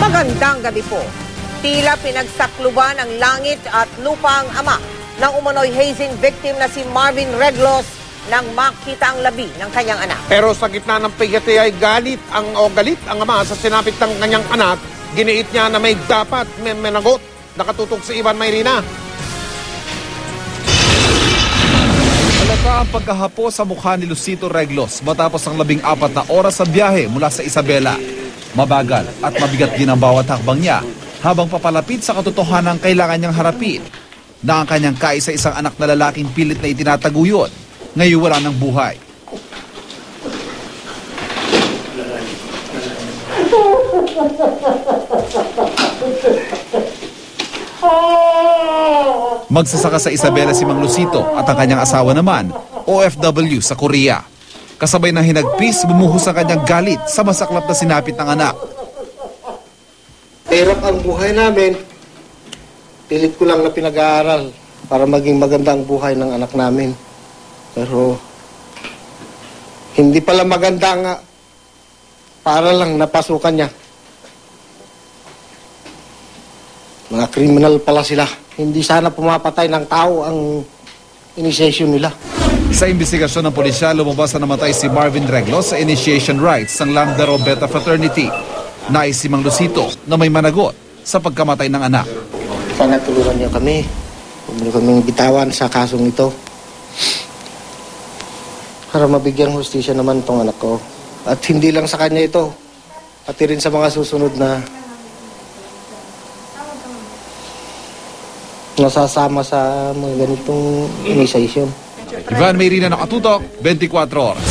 Magandang gabi po. Tila pinagsakluban ng langit at lupa ang ama ng umano'y hazing victim na si Marvin Reglos nang makita ang labi ng kanyang anak. Pero sa gitna ng pigati ay galit ang ama sa sinapit ng kanyang anak. Giniit niya na may dapat menagot. Nakatutok si Ivan Mayrina. Halata ang pagkahapo sa mukha ni Lucito Reglos matapos ang 14 na oras sa biyahe mula sa Isabela. Mabagal at mabigat din ang bawat hakbang niya habang papalapit sa katotohanan kailangan niyang harapin na ang kanyang kaisa-isang anak na lalaking pilit na itinataguyod ngayon wala ng buhay. Magsasaka sa Isabela si Mang Lucito at ang kanyang asawa naman, OFW sa Korea. Kasabay ng hinagpis, bumuhos ang kanyang galit sa masaklap na sinapit ng anak. Hirap ang buhay namin. Pilit ko lang na pinag-aaral para maging maganda ang buhay ng anak namin. Pero hindi pala maganda nga para lang napasukan niya. Mga criminal pala sila. Hindi sana pumapatay ng tao ang initiation nila. Sa imbestigasyon ng pulisya, lumabas na namatay si Marvin Reglos sa initiation rites ng Lambda Rho Beta Fraternity. Nais si Mang Lucito na may managot sa pagkamatay ng anak. Sana tulungan niyo kami. Huwag niyo kaming bitawan sa kasong ito. Para mabigyang hustisya naman itong anak ko. At hindi lang sa kanya ito, pati rin sa mga susunod na nasasama sa mga ganitong initiation. Ivan Mayrina, nakatutok, 24 oras.